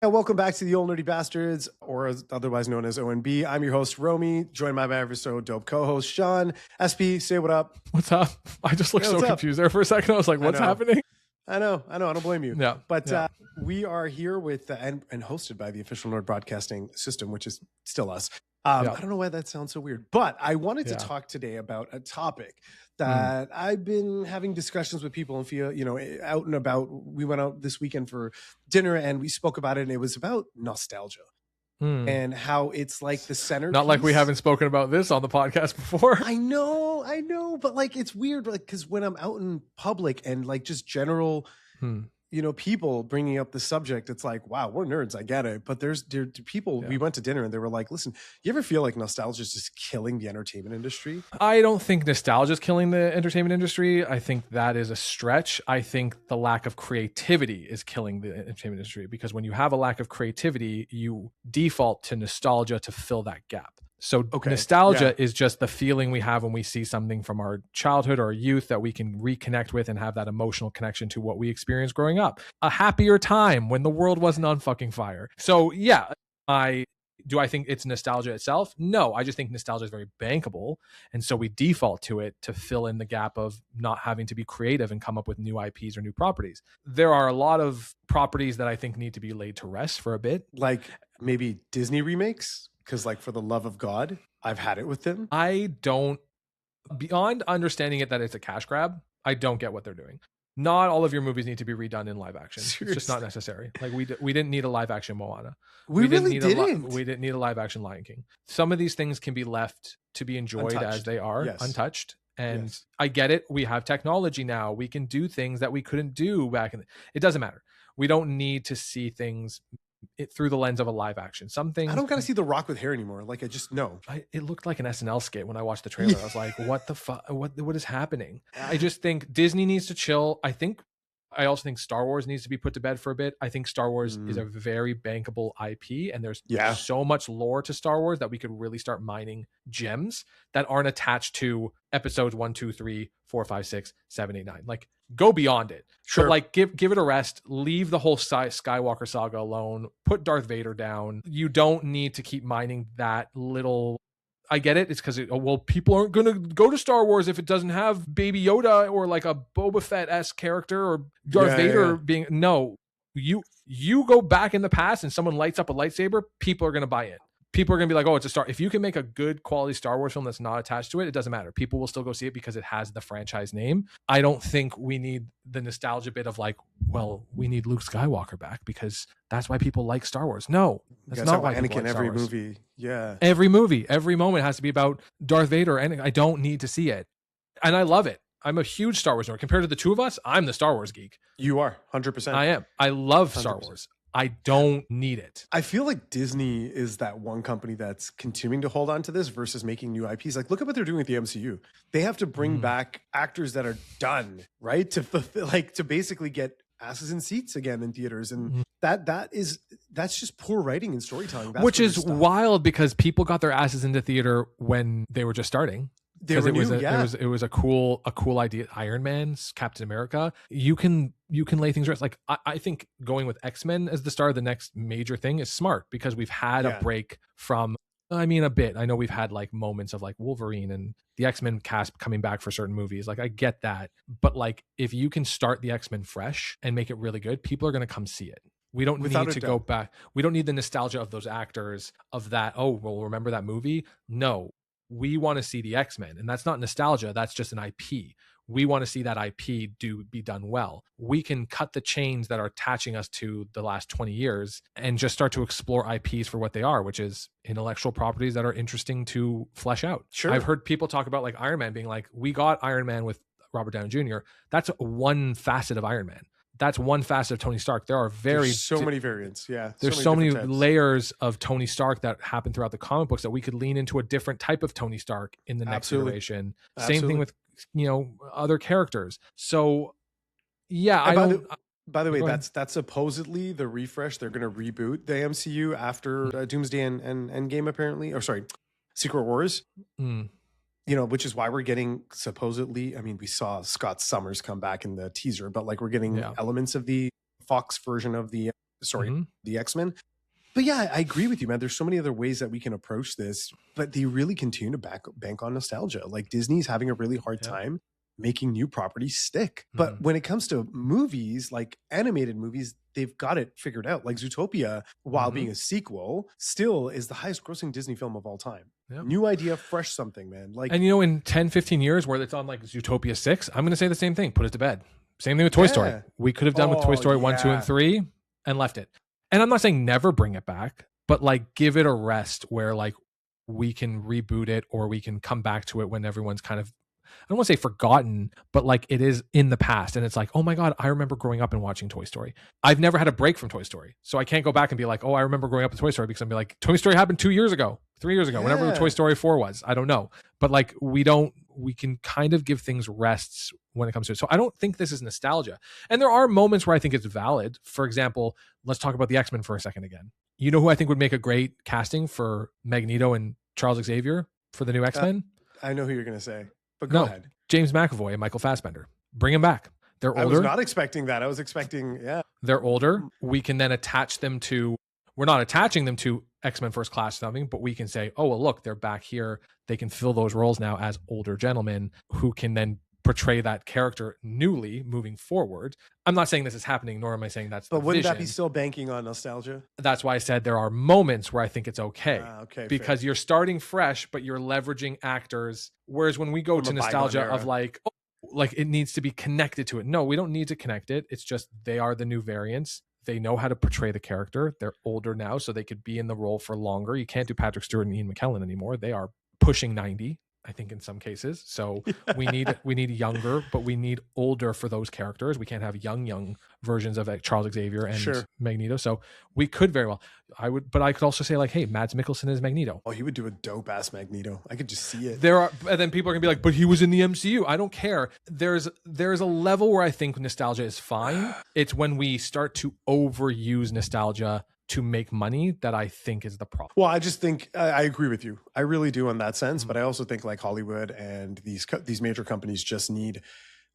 And welcome back to the Old Nerdy Bastards, or otherwise known as ONB. I'm your host, Romi, joined by my ever so dope co-host, Sean. SP, say what up. What's up? I just looked so confused there for a second. I was like, what's happening? I know. I don't blame you. Yeah. But we are here with, and hosted by the official Nerd Broadcasting System, which is still us. I don't know why that sounds so weird, but I wanted to talk today about a topic that I've been having discussions with people and feel, out and about. We went out this weekend for dinner and we spoke about it, and it was about nostalgia and how it's like the center. Not like we haven't spoken about this on the podcast before. I know, but like it's weird, like because when I'm out in public and like just general. People bringing up the subject, it's like, wow, we're nerds. I get it. But there's people, we went to dinner and they were like, listen, you ever feel like nostalgia is just killing the entertainment industry? I don't think nostalgia is killing the entertainment industry. I think that is a stretch. I think the lack of creativity is killing the entertainment industry, because when you have a lack of creativity, you default to nostalgia to fill that gap. So nostalgia is just the feeling we have when we see something from our childhood or our youth that we can reconnect with and have that emotional connection to what we experienced growing up. A happier time when the world wasn't on fucking fire. So yeah, I think it's nostalgia itself? No, I just think nostalgia is very bankable. And so we default to it to fill in the gap of not having to be creative and come up with new IPs or new properties. There are a lot of properties that I think need to be laid to rest for a bit. Like maybe Disney remakes? Because like, for the love of God, I've had it with them. Beyond understanding it that it's a cash grab, I don't get what they're doing. Not all of your movies need to be redone in live action. Seriously? It's just not necessary. Like we didn't need a live action Moana. We didn't need a live action Lion King. Some of these things can be left to be enjoyed as they are, untouched. And I get it. We have technology now. We can do things that we couldn't do back in. It doesn't matter. We don't need to see things through the lens of a live action. Some things I don't gotta see The Rock with hair anymore. Like I just know. It looked like an SNL skit when I watched the trailer. I was like, what the fuck? What is happening? I just think Disney needs to chill. I also think Star Wars needs to be put to bed for a bit. I think Star Wars is a very bankable IP, and there's so much lore to Star Wars that we could really start mining gems that aren't attached to episodes 1, 2, 3, 4, 5, 6, 7, 8, 9. Like, go beyond it. Sure. But like give it a rest. Leave the whole Skywalker saga alone. Put Darth Vader down. You don't need to keep mining that little. I get it. It's because people aren't going to go to Star Wars if it doesn't have Baby Yoda or like a Boba Fett-esque character or Darth Vader being. No, you go back in the past and someone lights up a lightsaber, people are going to buy it. People are going to be like, oh, it's a Star. If you can make a good quality Star Wars film that's not attached to it, it doesn't matter. People will still go see it because it has the franchise name. I don't think we need the nostalgia bit of like, well, we need Luke Skywalker back because that's why people like Star Wars. No, that's not why people like Star Wars. Movie. Yeah. Every movie, every moment has to be about Darth Vader. And I don't need to see it. And I love it. I'm a huge Star Wars nerd. Compared to the two of us, I'm the Star Wars geek. You are 100%. I am. I love 100%. Star Wars. I don't need it. I feel like Disney is that one company that's continuing to hold on to this versus making new IPs. Like, look at what they're doing with the MCU. They have to bring back actors that are done, right? To fulfill, like, to basically get asses in seats again in theaters. And that's just poor writing and storytelling. That's which is wild because people got their asses into theater when they were just starting. It was a cool idea. Iron Man, Captain America. You can lay things rest. Like I think going with X-Men as the start of the next major thing is smart because we've had a break from. I mean, a bit. I know we've had like moments of like Wolverine and the X-Men cast coming back for certain movies. Like I get that, but like if you can start the X-Men fresh and make it really good, people are going to come see it. We don't need to go back. We don't need the nostalgia of those actors of that. Oh, well, remember that movie? No. We want to see the X-Men, and that's not nostalgia. That's just an IP. We want to see that IP be done well. We can cut the chains that are attaching us to the last 20 years and just start to explore IPs for what they are, which is intellectual properties that are interesting to flesh out. Sure. I've heard people talk about like Iron Man being like, we got Iron Man with Robert Downey Jr. That's one facet of Iron Man. That's one facet of Tony Stark. There are so many variants. Yeah. There's so many layers of Tony Stark that happen throughout the comic books that we could lean into a different type of Tony Stark in the next iteration. Same thing with, other characters. So yeah, by the way, that's supposedly the refresh. They're going to reboot the MCU after Doomsday and Endgame, apparently. Or sorry, Secret Wars. Which is why we're getting supposedly, I mean, we saw Scott Summers come back in the teaser, but like we're getting elements of the Fox version of the the X-Men. But yeah, I agree with you, man. There's so many other ways that we can approach this, but they really continue to bank on nostalgia. Like Disney's having a really hard time making new properties stick. But when it comes to movies, like animated movies, they've got it figured out. Like Zootopia, while being a sequel, still is the highest grossing Disney film of all time. New idea, fresh something, man. Like, and in 10, 15 years where it's on like Zootopia 6, I'm going to say the same thing. Put it to bed. Same thing with Toy Story. We could have done with Toy Story 1, 2, and 3 and left it. And I'm not saying never bring it back, but like give it a rest where like we can reboot it or we can come back to it when everyone's kind of, I don't want to say forgotten, but like it is in the past. And it's like, oh my God, I remember growing up and watching Toy Story. I've never had a break from Toy Story. So I can't go back and be like, oh, I remember growing up with Toy Story, because I'd be like, Toy Story happened 2 years ago, 3 years ago, whenever Toy Story 4 was. I don't know. But like we can kind of give things rests when it comes to it. So I don't think this is nostalgia. And there are moments where I think it's valid. For example, let's talk about the X-Men for a second again. You know who I think would make a great casting for Magneto and Charles Xavier for the new X-Men? I know who you're going to say, but go ahead. James McAvoy and Michael Fassbender. Bring them back. They're older. I was not expecting that. I was expecting, They're older. We can then attach them to, we're not attaching them to X-Men First Class or something, but we can say, oh, well, look, they're back here. They can fill those roles now as older gentlemen who can then portray that character newly moving forward. I'm not saying this is happening, nor am I saying that's the But wouldn't vision. That be still banking on nostalgia? That's why I said there are moments where I think it's okay. Because fair. You're starting fresh, but you're leveraging actors. Whereas when we go to nostalgia of like, like it needs to be connected to it. No, we don't need to connect it. It's just they are the new variants. They know how to portray the character. They're older now, so they could be in the role for longer. You can't do Patrick Stewart and Ian McKellen anymore. They are pushing 90, I think, in some cases. So we need younger, but we need older for those characters. We can't have young versions of like Charles Xavier and Magneto. So we could very well. But I could also say like, hey, Mads Mikkelsen is Magneto. Oh, he would do a dope ass Magneto. I could just see it. And then people are gonna be like, but he was in the MCU. I don't care. There's a level where I think nostalgia is fine. It's when we start to overuse nostalgia to make money that I think is the problem. Well, I just think I agree with you. I really do in that sense. But I also think like Hollywood and these major companies just need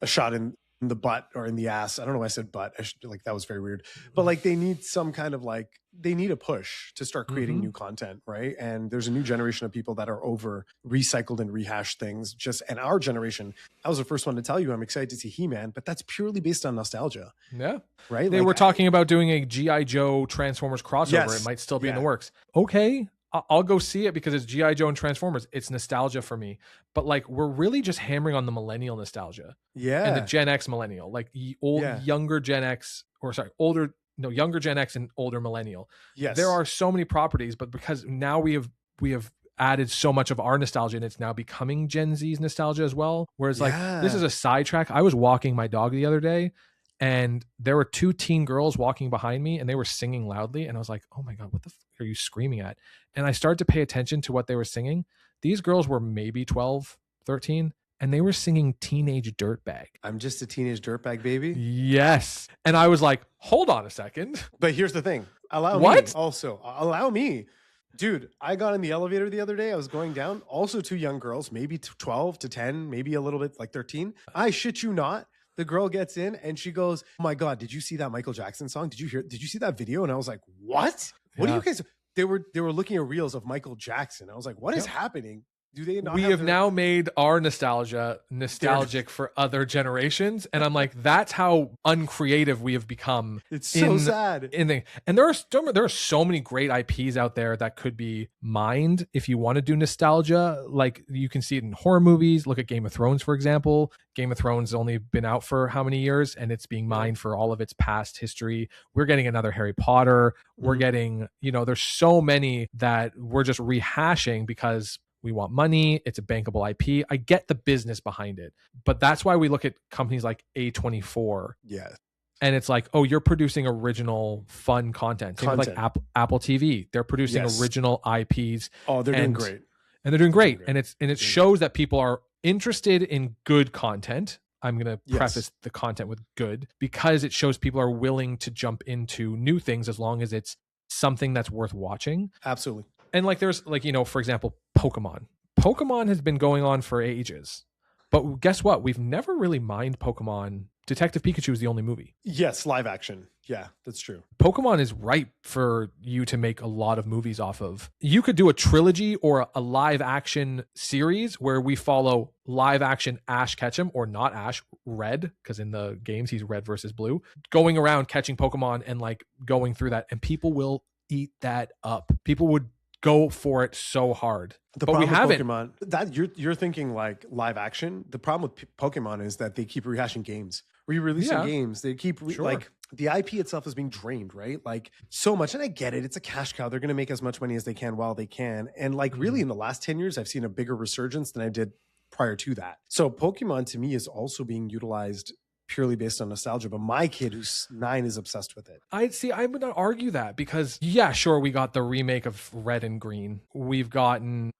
a shot in the butt or in the ass. I don't know why I said butt. Like that was very weird. But like they need some kind of like, they need a push to start creating new content, right? And there's a new generation of people that are over recycled and rehashed things. And our generation, I was the first one to tell you I'm excited to see He-Man, but that's purely based on nostalgia. Yeah. Right? They were talking about doing a G.I. Joe Transformers crossover. Yes. It might still be in the works. Okay. I'll go see it because it's G.I. Joe and Transformers. It's nostalgia for me. But like, we're really just hammering on the millennial nostalgia. Yeah. And the Gen X millennial, like younger Gen X, younger Gen X and older millennial. Yes. There are so many properties, but because now we have added so much of our nostalgia and it's now becoming Gen Z's nostalgia as well. Whereas like, this is a sidetrack. I was walking my dog the other day and there were 2 teen girls walking behind me and they were singing loudly. And I was like, oh my God, what the are you screaming at? And I started to pay attention to what they were singing. These girls were maybe 12, 13, and they were singing Teenage Dirtbag. I'm just a teenage dirtbag, baby. Yes. And I was like, hold on a second. But here's the thing. Allow me. Dude, I got in the elevator the other day. I was going down. Also 2 young girls, maybe 12 to 10, maybe a little bit like 13. I shit you not. The girl gets in and she goes, oh my God, did you see that Michael Jackson song? Did you see that video? And I was like, what? What do you guys? They were looking at reels of Michael Jackson. I was like, what is happening? Do they not? We have now made our nostalgia nostalgic for other generations, and I'm like, that's how uncreative we have become. It's so sad. And there are so many great IPs out there that could be mined if you want to do nostalgia. Like you can see it in horror movies. Look at Game of Thrones, for example. Game of Thrones has only been out for how many years, and it's being mined for all of its past history. We're getting another Harry Potter. We're getting, there's so many that we're just rehashing because we want money. It's a bankable IP. I get the business behind it, but that's why we look at companies like A24. Yeah. And it's like, oh, you're producing original fun content. Same with like Apple TV. They're producing original IPs. Oh, they're doing great. And they're doing great. And it shows that people are interested in good content. I'm going to preface the content with good because it shows people are willing to jump into new things as long as it's something that's worth watching. Absolutely. And like there's like, for example, Pokemon. Pokemon has been going on for ages. But guess what? We've never really mined Pokemon Detective Pikachu is the only movie. Yes, live action. Yeah, that's true. Pokemon is ripe for you to make a lot of movies off of. You could do a trilogy or a live action series where we follow live action Ash Ketchum, or not Ash, Red, because in the games he's red versus blue, going around catching Pokemon and like going through that, and people will eat that up. People would go for it so hard. But we haven't. Pokemon, that you're thinking like live action. The problem with Pokemon is that they keep rehashing games, re-releasing games. They keep like the IP itself is being drained, right? Like so much. And I get it. It's a cash cow. They're going to make as much money as they can while they can. And like really in the last 10 years, I've seen a bigger resurgence than I did prior to that. So Pokemon to me is also being utilized purely based on nostalgia, but my kid who's 9 is obsessed with it. I would not argue that, because yeah, sure, we got the remake of Red and Green. We've gotten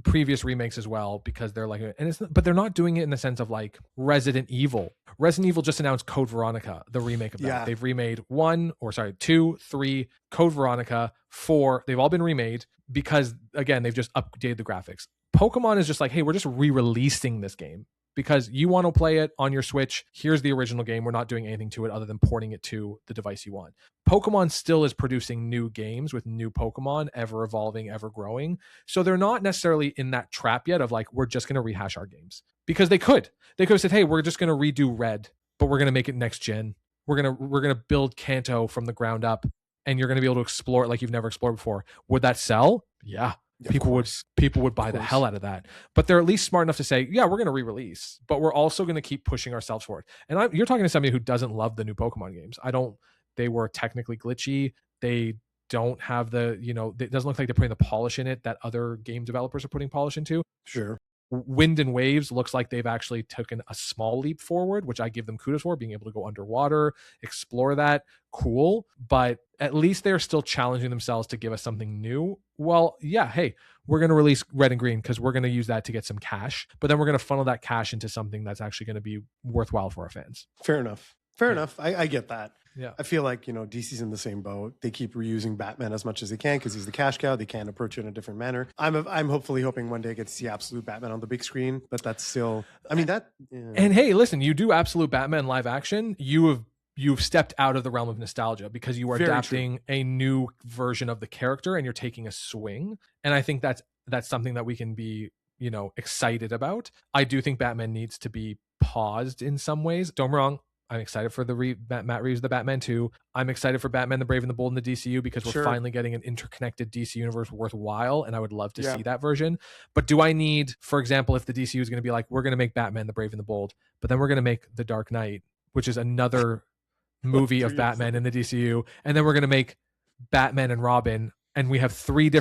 previous remakes as well, because they're like, and it's, but they're not doing it in the sense of like Resident Evil. Resident Evil just announced Code Veronica, the remake of that. Yeah. They've remade 2, 3, Code Veronica, 4. They've all been remade because again, they've just updated the graphics. Pokemon is just like, hey, we're just re-releasing this game because you want to play it on your Switch. Here's the original game. We're not doing anything to it other than porting it to the device you want. Pokemon still is producing new games with new Pokemon, ever evolving, ever growing. So they're not necessarily in that trap yet of like, we're just going to rehash our games, because they could have said, hey, we're just going to redo Red, but we're going to make it next gen. We're going to build Kanto from the ground up, and you're going to be able to explore it like you've never explored before. Would that sell? Yeah. People would buy the hell out of that. But they're at least smart enough to say, yeah, we're going to re-release, but we're also going to keep pushing ourselves forward. And you're talking to somebody who doesn't love the new Pokemon games. They were technically glitchy. They don't have the, it doesn't look like they're putting the polish in it that other game developers are putting polish into. Sure. Wind and Waves looks like they've actually taken a small leap forward, which I give them kudos for, being able to go underwater, explore that. Cool. But at least they're still challenging themselves to give us something new. Well, yeah, hey, we're going to release Red and Green because we're going to use that to get some cash, but then we're going to funnel that cash into something that's actually going to be worthwhile for our fans. Fair enough. I get that. Yeah. I feel like, DC's in the same boat. They keep reusing Batman as much as they can because he's the cash cow. They can't approach it in a different manner. I'm hopefully hoping one day I get to see absolute Batman on the big screen, but that's still, Yeah. And hey, listen, you do absolute Batman live action. You've stepped out of the realm of nostalgia because you are adapting a new version of the character and you're taking a swing. And I think that's something that we can be, excited about. I do think Batman needs to be paused in some ways. Don't get me wrong. I'm excited for Matt Reeves, the Batman 2. I'm excited for Batman, the Brave and the Bold in the DCU because we're finally getting an interconnected DC universe worthwhile, and I would love to see that version. But do I need, for example, if the DCU is going to be like, we're going to make Batman, the Brave and the Bold, but then we're going to make The Dark Knight, which is another movie of Batman in the DCU, and then we're going to make Batman and Robin, and we have 3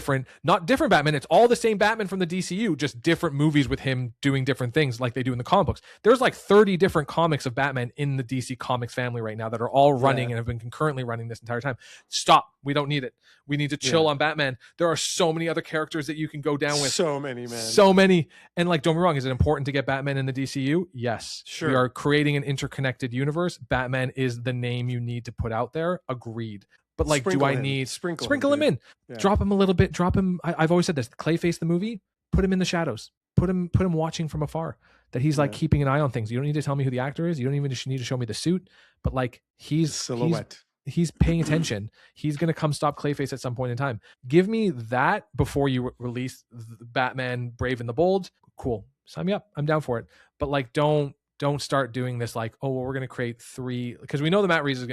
not different Batman, it's all the same Batman from the DCU, just different movies with him doing different things like they do in the comic books. There's like 30 different comics of Batman in the DC Comics family right now that are all running and have been concurrently running this entire time. Stop. We don't need it. We need to chill on Batman. There are so many other characters that you can go down with. So many, man. So many. And like, don't be wrong, is it important to get Batman in the DCU? Yes. Sure. We are creating an interconnected universe. Batman is the name you need to put out there. Agreed. But like, do I need sprinkle him in? Yeah. Drop him a little bit. Drop him. I've always said this: Clayface the movie. Put him in the shadows. Put him watching from afar. That he's like keeping an eye on things. You don't need to tell me who the actor is. You don't even need to show me the suit. But like, he's silhouette. He's paying attention. He's gonna come stop Clayface at some point in time. Give me that before you release Batman Brave and the Bold. Cool. Sign me up. I'm down for it. But like, don't start doing this like, oh, well, we're gonna create 3 because we know the Matt Reeves,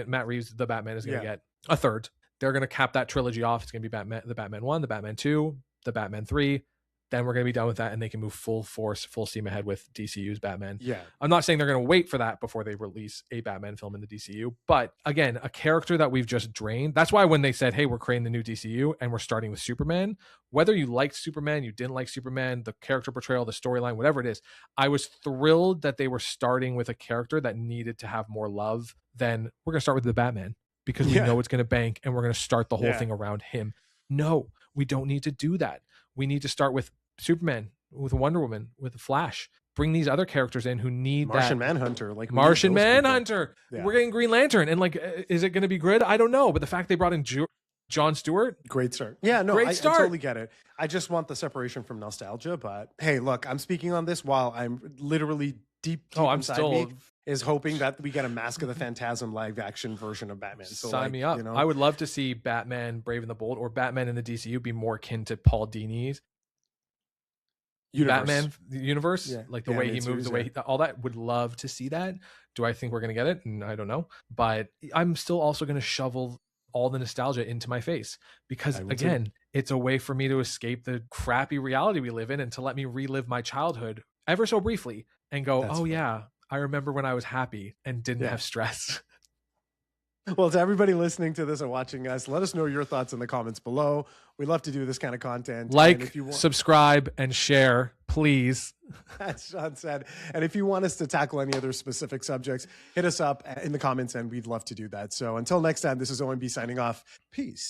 the Batman is gonna get a 3rd. They're going to cap that trilogy off. It's going to be the Batman 1, the Batman 2, the Batman 3. Then we're going to be done with that, and they can move full force, full steam ahead with DCU's Batman. Yeah. I'm not saying they're going to wait for that before they release a Batman film in the DCU. But again, a character that we've just drained. That's why when they said, hey, we're creating the new DCU and we're starting with Superman, whether you liked Superman, you didn't like Superman, the character portrayal, the storyline, whatever it is, I was thrilled that they were starting with a character that needed to have more love than we're going to start with the Batman. Because we know it's going to bank and we're going to start the whole thing around him. No, we don't need to do that. We need to start with Superman, with Wonder Woman, with the Flash. Bring these other characters in who need Martian Manhunter. Like Martian Manhunter. Yeah. We're getting Green Lantern. And like, is it going to be good? I don't know. But the fact they brought in Jon Stewart. Great start. Yeah, no, I totally get it. I just want the separation from nostalgia. But hey, look, I'm speaking on this while I'm literally deep I'm inside still me, is hoping that we get a Mask of the Phantasm live action version of Batman. So sign me up. You know? I would love to see Batman Brave and the Bold or Batman in the DCU be more akin to Paul Dini's Batman universe, like the way he moves, the way all that. Would love to see that. Do I think we're going to get it? And I don't know, but I'm still also going to shovel all the nostalgia into my face because again, it's a way for me to escape the crappy reality we live in and to let me relive my childhood ever so briefly and go, That's fun. Yeah, I remember when I was happy and didn't have stress. Well, to everybody listening to this and watching us, let us know your thoughts in the comments below. We love to do this kind of content. Like, if you want, subscribe, and share, please. As Sean said. And if you want us to tackle any other specific subjects, hit us up in the comments, and we'd love to do that. So until next time, this is OMB signing off. Peace.